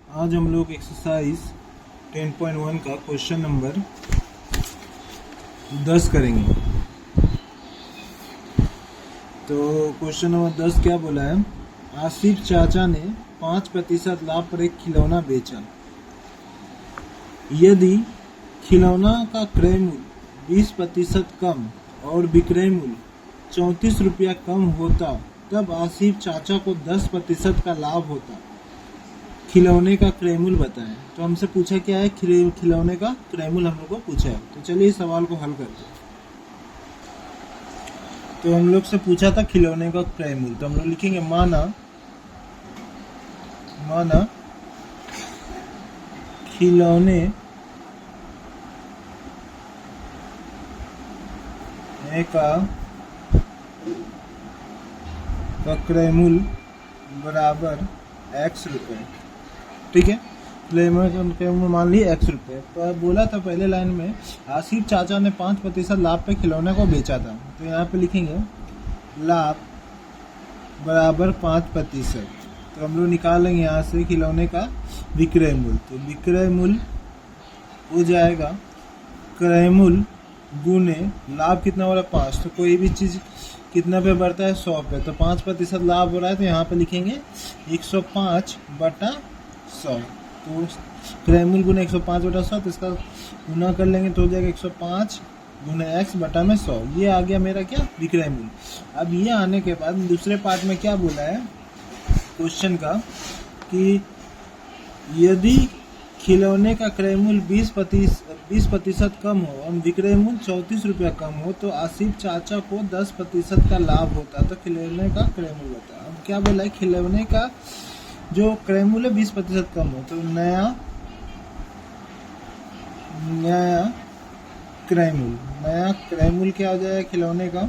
आज हम लोग एक्सरसाइज 10.1 का क्वेश्चन नंबर 10 करेंगे। तो क्वेश्चन नंबर 10 क्या बोला है? आसिफ चाचा ने 5% लाभ पर एक खिलौना बेचा। यदि खिलौना का क्रय मूल्य 20% कम और विक्रय मूल्य 34 रुपया कम होता, तब आसिफ चाचा को 10% का लाभ होता। खिलौने का क्रय मूल्य बताएं। तो हमसे पूछा क्या है? खिलौने का क्रय मूल्य हम लोग को पूछा है। तो चलिए इस सवाल को हल करते हैं। तो हम लोग से पूछा था खिलौने का क्रय मूल्य, तो हम लोग लिखेंगे माना खिलौने का क्रय मूल्य बराबर x रुपए। ठीक है, क्रय मूल्य मान ली x रुपए। तो बोला था पहले लाइन में आसिफ चाचा ने 5% लाभ पे खिलौने को बेचा था। तो यहाँ पे लिखेंगे लाभ बराबर 5%। तो हम लोग निकाल लेंगे यहाँ से खिलौने का विक्रय मूल्य। तो विक्रय मूल्य हो जाएगा क्रय मूल्य गुने लाभ कितना हो रहा है 5। तो कोई भी चीज़ कितना पे बढ़ता है 100 पे। तो 5% लाभ हो रहा है, तो यहाँ पे लिखेंगे 105/100। तो क्रय मूल्य गुने 105/100, तो इसका गुना कर लेंगे तो हो जाएगा 105 गुने x बटा में 100। ये आ गया मेरा क्या? विक्रय मूल्य। अब ये आने के बाद दूसरे पार्ट में क्या बोला है क्वेश्चन का कि यदि खिलौने का क्रय मूल्य 20% कम हो और विक्रय मूल्य 34 रुपया कम हो, तो आसिफ चाचा को 10% का लाभ होता। तो खिलौने का क्रय मूल्य होता। अब क्या बोला है? खिलौने का जो क्रय मूल्य 20% कम हो, तो नया क्रय मूल्य क्या हो जाएगा खिलौने का?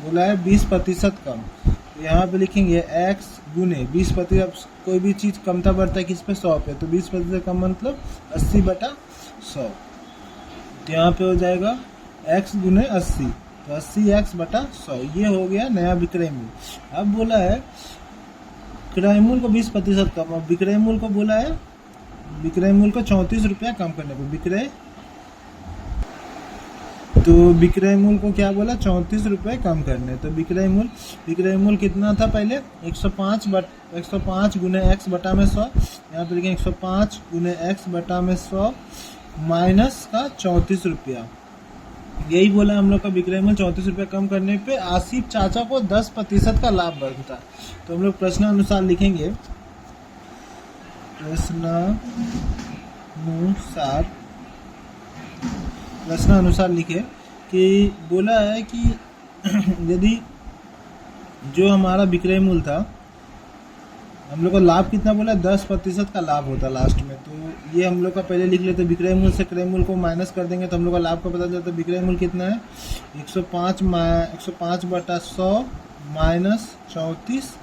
बोला है 20% कम। तो यहाँ पे लिखेंगे x गुने 20%। कोई भी चीज़ कमता बढ़ता है किस पे? 100 पे। तो 20% कम मतलब 80/100। तो यहाँ पे हो जाएगा x गुने 80, तो 80x/100। ये हो गया नया विक्रय मूल्य। अब बोला है क्रय मूल्य को 20% कम और विक्रय मूल्य को बोला है विक्रय मूल्य को 34 रुपया कम करने को। विक्रय मूल्य को क्या बोला? 34 रुपये कम करने। तो विक्रय मूल्य कितना था पहले? 105 गुने x बटा में 100। यहाँ पे लिखेंगे 105 गुने x बटा में 100 माइनस का 34 रुपया। यही बोला हम लोग का विक्रय मूल्य 34 रुपये कम करने पे आसिफ चाचा को 10% का लाभ बढ़ता। तो हम लोग प्रश्नानुसार लिखे कि बोला है कि यदि जो हमारा विक्रय मूल्य था, हम लोग का लाभ कितना बोला? 10% का लाभ होता लास्ट में। तो ये हम लोग का पहले लिख लेते, विक्रय मूल्य से क्रय मूल्य को माइनस कर देंगे तो हम लोग का लाभ का पता चलता है। विक्रय मूल्य कितना है? 105/100 माइनस 34,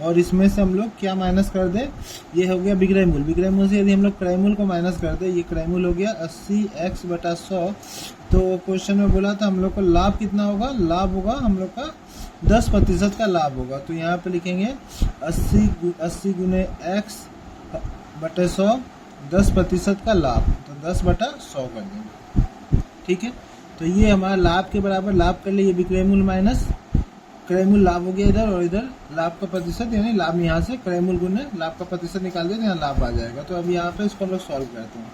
और इसमें से हम लोग क्या माइनस कर दे? ये हो गया विक्रय मूल्य। विक्रय मूल्य से यदि हम लोग क्रय मूल्य को माइनस कर दे, ये क्रय मूल्य हो गया 80x/100। तो क्वेश्चन में बोला था हम लोग को लाभ कितना होगा? लाभ होगा हम लोग का 10% का लाभ होगा। तो यहाँ पे लिखेंगे 80 गुने x/100 10% का लाभ। तो 10/100 कर देंगे। ठीक है, तो ये हमारा लाभ के बराबर लाभ कर लिए। विक्रय मूल्य माइनस क्रय मूल्य लाभ हो गया इधर, और इधर लाभ का प्रतिशत, यानी लाभ यहाँ से क्रय मूल्य गुने लाभ का प्रतिशत निकाल दिया तो यहाँ लाभ आ जाएगा। तो अब यहाँ पे इसको हम लोग सॉल्व करते हैं।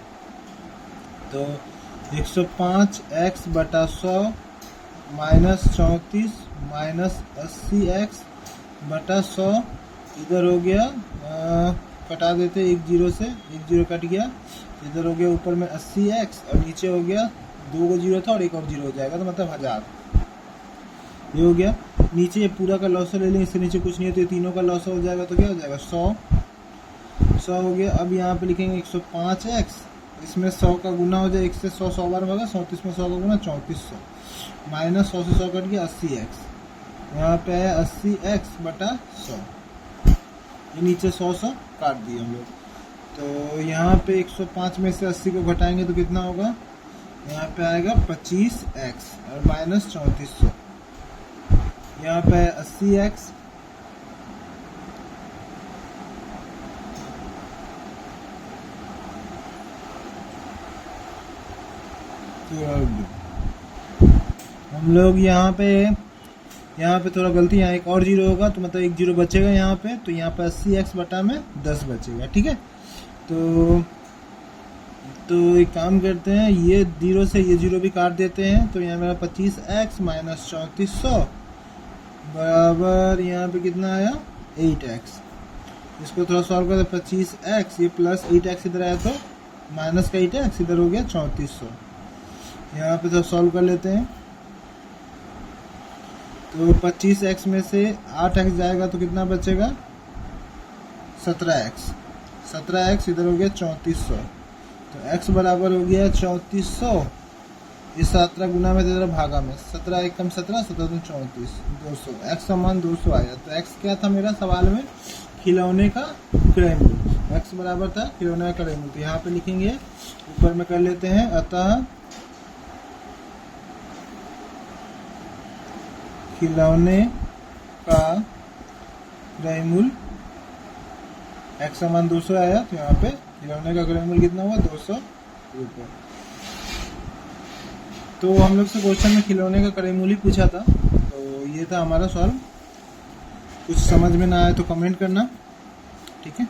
तो 105x/100 माइनस 34 माइनस 80x/100 इधर हो गया, कटा देते एक जीरो से, एक जीरो कट गया। इधर हो गया ऊपर में 80x और नीचे हो गया 2 जीरो था और एक और जीरो हो जाएगा, तो मतलब 1000। ये हो गया। नीचे ये पूरा का लॉस ले लेंगे, इससे नीचे कुछ नहीं है तो ये तीनों का लॉस हो जाएगा। तो क्या हो जाएगा? 100 हो गया। अब यहाँ पे लिखेंगे 105x, इसमें 100 का गुना हो जाए, 1 से 100 बार होगा, 34 में 100 का गुना 3400 माइनस 100 से 100 कट गया 80x। यहाँ पे है 80x/100। ये नीचे 100 काट दिए हम लोग। तो यहाँ पे 105 में से 80 को घटाएंगे तो कितना होगा? यहाँ पे आएगा 25x और माइनस 3400। यहाँ पे 80x हम लोग यहाँ पे थोड़ा गलती, यहाँ एक और जीरो होगा तो मतलब एक जीरो बचेगा यहाँ पे, तो यहाँ पे 80x बटा में 10 बचेगा। ठीक है, तो एक काम करते हैं, ये जीरो से ये जीरो भी काट देते हैं, तो यहाँ मेरा 25x माइनस 3400 बराबर यहाँ पे कितना आया 8x। इसको थोड़ा सॉल्व कर दे, 25x ये प्लस 8x इधर आया तो माइनस का 8x इधर हो गया 3400। यहाँ पे थोड़ा सॉल्व कर लेते हैं, तो 25x में से 8x जाएगा तो कितना बचेगा 17x। 17x इधर हो गया 3400, तो x बराबर हो गया 3400, इस 17 गुना में इधर भागा में 17 एक कम 17, 17 दूनी 34, 200। x का मान 200 आया। तो x क्या था मेरा सवाल में, खिलौने का क्रय मूल्य। x बराबर था खिलौने का क्रय मूल्य, तो यहाँ पे लिखेंगे, ऊपर में कर लेते हैं, अतः खिलौने का क्रय मूल्य, x का मान 200 आया, तो यहाँ पे खिलौने का क्रय मूल्य कितना हुआ 200 रुपये। तो हम लोग से क्वेश्चन में खिलौने का क्रय मूल्य पूछा था, तो ये था हमारा सॉल्व। कुछ समझ में ना आए तो कमेंट करना, ठीक है।